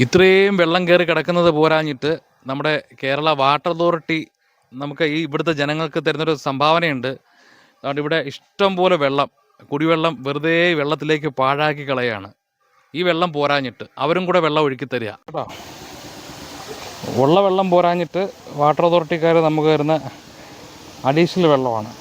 ഇത്രയും വെള്ളം കയറി കിടക്കുന്നത് പോരാഞ്ഞിട്ട് നമ്മുടെ കേരള വാട്ടർ അതോറിറ്റി നമുക്ക് ഇവിടുത്തെ ജനങ്ങൾക്ക് തരുന്നൊരു സംഭാവനയുണ്ട്. അതുകൊണ്ട് ഇവിടെ ഇഷ്ടം പോലെ വെള്ളം, കുടിവെള്ളം വെറുതെ വെള്ളത്തിലേക്ക് പാഴാക്കി കളയാണ്. ഈ വെള്ളം പോരാഞ്ഞിട്ട് അവരും കൂടെ വെള്ളം ഒഴുക്കി തരിക കേട്ടോ. ഉള്ള വെള്ളം പോരാഞ്ഞിട്ട് വാട്ടർ അതോറിറ്റിക്കാർ നമുക്ക് തരുന്ന അഡീഷണൽ വെള്ളമാണ്.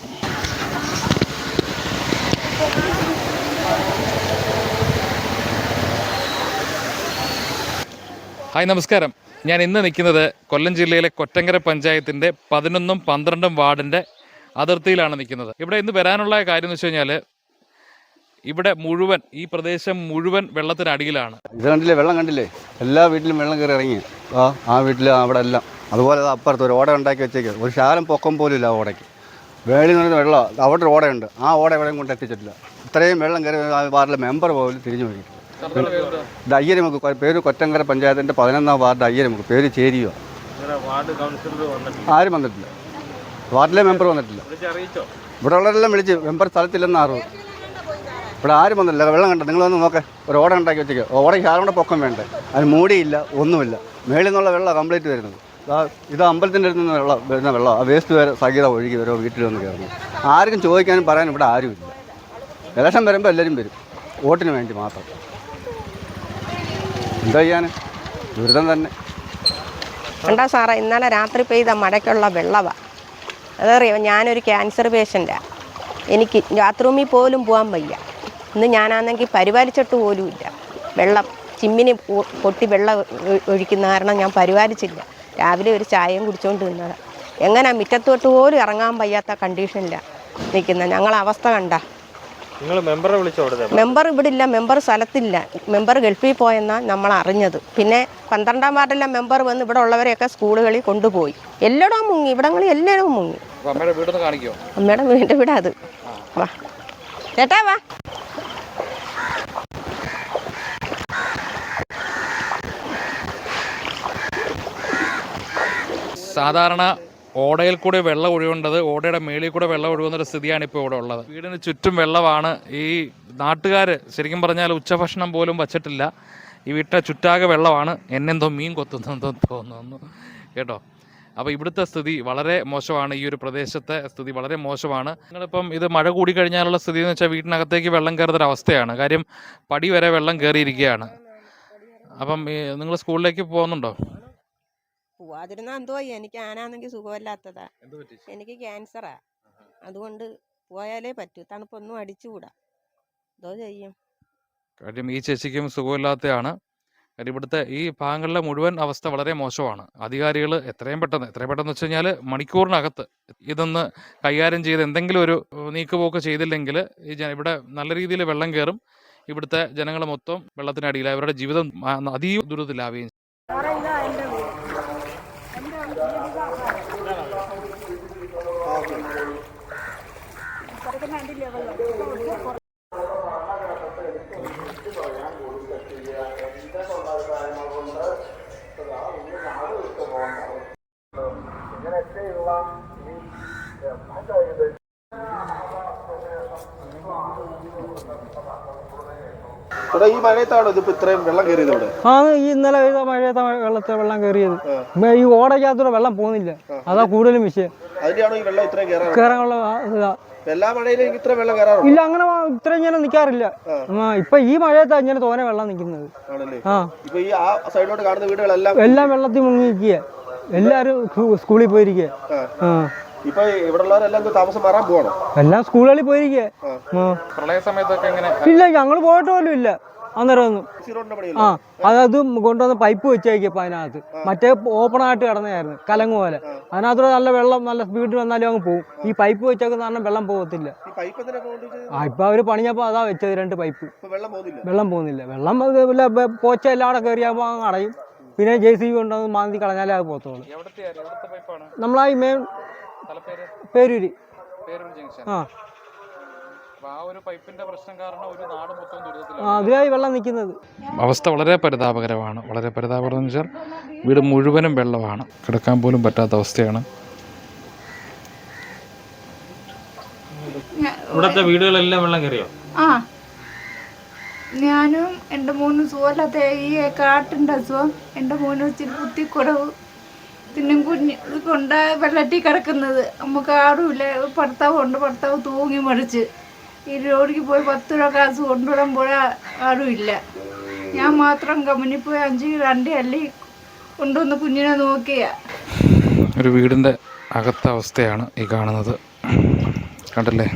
ഹായ്, നമസ്കാരം. ഞാൻ ഇന്ന് നിൽക്കുന്നത് കൊല്ലം ജില്ലയിലെ കൊറ്റങ്കര പഞ്ചായത്തിൻ്റെ 11ഉം 12ഉം വാർഡിൻ്റെ അതിർത്തിയിലാണ് നിൽക്കുന്നത്. ഇവിടെ ഇന്ന് വരാനുള്ള കാര്യം എന്ന് വെച്ച് കഴിഞ്ഞാൽ ഇവിടെ മുഴുവൻ, ഈ പ്രദേശം മുഴുവൻ വെള്ളത്തിനടിയിലാണ്. ഇത് കണ്ടില്ലേ, വെള്ളം കണ്ടില്ലേ? എല്ലാ വീട്ടിലും വെള്ളം കയറി ഇറങ്ങി. ആ വീട്ടിൽ അവിടെ എല്ലാം അതുപോലെ അപ്പുറത്ത് ഒരു ഓട ഉണ്ടാക്കി വെച്ചേക്ക്. ഒരു ശാലം പൊക്കം പോലും ഇല്ല ആ ഓടയ്ക്ക്. വേളി നിന്ന് വെള്ളം അവിടെ ഒരു ഓടയുണ്ട്, ആ ഓട എവിടെയും കൊണ്ട് എത്തിച്ചിട്ടില്ല. ഇത്രയും വെള്ളം കയറി വാർഡിലെ മെമ്പർ പോലും തിരിഞ്ഞു നോക്കിയിട്ടില്ല. ഇത് അയ്യരമുക്ക്, പേര് കൊറ്റങ്കര പഞ്ചായത്തിൻ്റെ 11ാം വാർഡ് അയ്യരമുക്ക്, പേര് ചേരിയോ. ആരും വന്നിട്ടില്ല, വാർഡിലെ മെമ്പർ വന്നിട്ടില്ല. ഇവിടെ ഉള്ളവരെല്ലാം വിളിച്ച് മെമ്പർ സ്ഥലത്തില്ലെന്ന് അറിവ്. ഇവിടെ ആരും വന്നില്ല. വെള്ളം കണ്ടോ നിങ്ങൾ? വന്ന് നോക്കേ, ഒരു ഓട ഉണ്ടാക്കി വെച്ചേക്ക്. ഓടയ്ക്ക് ശാലോടെ പൊക്കം വേണ്ടേ? അതിന് മൂടിയില്ല, ഒന്നുമില്ല. മേളിൽ നിന്നുള്ള വെള്ളം കംപ്ലീറ്റ് വരുന്നത്. ഇത് അമ്പലത്തിൻ്റെ അടുത്ത് നിന്ന് വെള്ളം വരുന്ന വെള്ളം, ആ വേസ്റ്റ് വരെ സഹിതം ഒഴുകി ഓരോ വീട്ടിൽ വന്ന് കയറുന്നു. ആർക്കും ചോദിക്കാനും പറയാനും ഇവിടെ ആരുമില്ല. ഇലക്ഷൻ വരുമ്പോൾ എല്ലാവരും വരും, വോട്ടിന് വേണ്ടി മാത്രം. എന്താ ചെയ്യാൻ, ദുരിതം തന്നെ. കണ്ടാ സാറേ, ഇന്നലെ രാത്രി പെയ്ത മഴയ്ക്കുള്ള വെള്ളമാണ്. അതറിയാം, ഞാനൊരു ക്യാൻസർ പേഷ്യൻ്റാണ്. എനിക്ക് ബാത്റൂമിൽ പോലും പോകാൻ വയ്യ. ഇന്ന് ഞാനാണെങ്കിൽ പരിപാലിച്ചിട്ട് പോലും ഇല്ല. വെള്ളം ചിമ്മിനി പൊട്ടി വെള്ളം ഒഴിക്കുന്ന കാരണം ഞാൻ പരിപാലിച്ചില്ല. രാവിലെ ഒരു ചായയും കുടിച്ചുകൊണ്ട് നിന്നതാണ്. എങ്ങനെ മുറ്റത്തോട്ട് പോലും ഇറങ്ങാൻ വയ്യാത്ത കണ്ടീഷനിലാണ് നിൽക്കുന്നത്. ഞങ്ങളെ അവസ്ഥ കണ്ട. മെമ്പർ ഇവിടെ ഇല്ല, മെമ്പർ സ്ഥലത്തില്ല. മെമ്പർ ഗൾഫിൽ പോയെന്നാണ് നമ്മൾ അറിഞ്ഞത്. പിന്നെ 12ാം വാർഡിലെ മെമ്പർ വന്ന് ഇവിടെ ഉള്ളവരെയൊക്കെ സ്കൂളുകളിൽ കൊണ്ടുപോയി. എല്ലായിടവും മുങ്ങി, ഇവിടങ്ങളിൽ എല്ലായിടവും മുങ്ങി. അമ്മയുടെ വീടിൻ്റെ വീടാ അത്. വാ ചേട്ടാ, വാ. സാധാരണ ഓടയിൽ കൂടെ വെള്ളം ഒഴുകേണ്ടത് ഓടയുടെ മേളിൽ കൂടെ വെള്ളം ഒഴുകുന്നൊരു സ്ഥിതിയാണ് ഇപ്പോൾ ഇവിടെ ഉള്ളത്. വീടിന് ചുറ്റും വെള്ളമാണ്. ഈ നാട്ടുകാർ ശരിക്കും പറഞ്ഞാൽ ഉച്ചഭക്ഷണം പോലും വച്ചിട്ടില്ല. ഈ വീട്ടിലെ ചുറ്റാകെ വെള്ളമാണ്. എന്നെന്തോ മീൻ കൊത്തുന്നെന്തോ തോന്നുന്നു കേട്ടോ. അപ്പോൾ ഇവിടുത്തെ സ്ഥിതി വളരെ മോശമാണ്. ഈ ഒരു പ്രദേശത്തെ സ്ഥിതി വളരെ മോശമാണ്. നിങ്ങളിപ്പം ഇത് മഴ കൂടിക്കഴിഞ്ഞാലുള്ള സ്ഥിതി എന്ന് വെച്ചാൽ വീട്ടിനകത്തേക്ക് വെള്ളം കയറുന്നൊരവസ്ഥയാണ്. കാര്യം പടി വരെ വെള്ളം കയറിയിരിക്കുകയാണ്. അപ്പം നിങ്ങൾ സ്കൂളിലേക്ക് പോകുന്നുണ്ടോ? പോവാതിരുന്നാ എന്തോ, എനിക്ക് ആനാണെങ്കിൽ സുഖമില്ലാത്തതാ. എനിക്ക് ക്യാൻസറാ. അതുകൊണ്ട് പോയാലേ പറ്റൂ. തണുപ്പൊന്നും അടിച്ചുകൂടാ. എന്തോ ചെയ്യും. കാര്യം ഈ ചേച്ചിക്കും സുഖമില്ലാത്തതാണ്. കാര്യം ഇവിടുത്തെ ഈ ഭാഗങ്ങളിലെ മുഴുവൻ അവസ്ഥ വളരെ മോശമാണ്. അധികാരികൾ എത്രയും പെട്ടെന്ന് വെച്ച് കഴിഞ്ഞാൽ മണിക്കൂറിനകത്ത് ഇതൊന്ന് കൈകാര്യം ചെയ്ത് എന്തെങ്കിലും ഒരു നീക്കുപോക്ക് ചെയ്തില്ലെങ്കിൽ ഇവിടെ നല്ല രീതിയിൽ വെള്ളം കയറും. ഇവിടുത്തെ ജനങ്ങൾ മൊത്തം വെള്ളത്തിനടിയിലായി, അവരുടെ ജീവിതം അതീവ ദുരിതത്തിലാവുകയും. ഈ മഴയത്താണോ ഇതിപ്പോ ഇത്രയും വെള്ളം കയറിയത് ഇവിടെ? ഈ ഇന്നലെ പെയ്ത മഴയത്തെ വെള്ളം കയറിയത്. ഈ ഓടയ്ക്കകത്തൂടെ വെള്ളം പോകുന്നില്ല, അതാ കൂടുതലും വിഷയം. അതിന്റെയാണോ ഈ വെള്ളം ഇത്രയും കയറാനുള്ള ഇതാ. എല്ലാ മഴയിലും ഇത്ര വെള്ളം കയറാറുണ്ട്? ഇല്ല, അങ്ങനെ ഇത്ര ഇങ്ങനെ നിൽക്കാറില്ല. ഇപ്പൊ ഈ മഴയത്താ ഇങ്ങനെ തോനെ വെള്ളം നിൽക്കുന്നത്. ഇപ്പൊ ഈ ആ സൈഡിലോട്ട് കാണുന്ന വീടുകളെല്ലാം എല്ലാം വെള്ളത്തിൽ മുങ്ങി നിൽക്കുക. എല്ലാരും സ്കൂളിൽ പോയിരിക്കുക. ഇപ്പൊ ഇവിടെ ഉള്ളവരെല്ലാം താമസം മാറാൻ പോകണം. എല്ലാം സ്കൂളുകളിൽ പോയിരിക്കുക. പ്രളയ സമയത്തൊക്കെ ഇല്ല, ഞങ്ങൾ പോയിട്ട് പോലും ഇല്ല അന്നേരം ഒന്നും. അത് കൊണ്ടുവന്ന് പൈപ്പ് വെച്ചേക്കപ്പോ അതിനകത്ത്. മറ്റേ ഓപ്പൺ ആയിട്ട് കിടന്നായിരുന്നു, കലങ്ങ് പോലെ. അതിനകത്തൂടെ നല്ല വെള്ളം നല്ല സ്പീഡിൽ വന്നാലും അങ്ങ് പോകും. ഈ പൈപ്പ് വെച്ചേക്കുന്ന കാരണം വെള്ളം പോകത്തില്ല. ഇപ്പൊ അവര് പണിഞ്ഞപ്പോ അതാ വെച്ചത്, 2 പൈപ്പ്. വെള്ളം പോകുന്നില്ല. വെള്ളം പോച്ച എല്ലാം അവിടെ കയറിയാകുമ്പോ അങ്ങ് അടയും. പിന്നെ JCB കൊണ്ടുവന്ന് മാന്തി കളഞ്ഞാലേ അത് പോകത്തുള്ളൂ. നമ്മളാ ഈ മെയിൻ പേരൂര്. അതിലായി വെള്ളം നിൽക്കുന്നത്. അവസ്ഥ വളരെ പരിതാപകരമാണ്. വളരെ പരിതാപകരം എന്ന് വെച്ചാൽ വീട് മുഴുവനും വെള്ളമാണ്. കിടക്കാൻ പോലും പറ്റാത്ത അവസ്ഥയാണ്. ഇവിടുത്തെ വീടുകളെല്ലാം വെള്ളം കയറിയോ? ഞാനും എൻ്റെ മോനും സുഖമില്ലാത്ത ഈ കാട്ടിൻ്റെ അസുഖം, എൻ്റെ മോനും ഇച്ചിരി കുത്തിക്കുറവ്, പിന്നെ കുഞ്ഞ് കൊണ്ട് വെള്ളത്തിൽ കിടക്കുന്നത്. നമുക്ക് ആരുമില്ല. ഭർത്താവുണ്ട്, ഭർത്താവ് തൂങ്ങി മറിച്ച് ഈ ജോലിക്ക് പോയി 10 രൂപ കാശ് കൊണ്ടുവിടാൻ പോയാൽ ആരുമില്ല. ഞാൻ മാത്രം കമ്പനി പോയി 5 അല്ലി കൊണ്ടുവന്ന് കുഞ്ഞിനെ നോക്കിയ. ഒരു വീടിൻ്റെ അകത്ത അവസ്ഥയാണ് ഈ കാണുന്നത്. കണ്ടല്ലേ?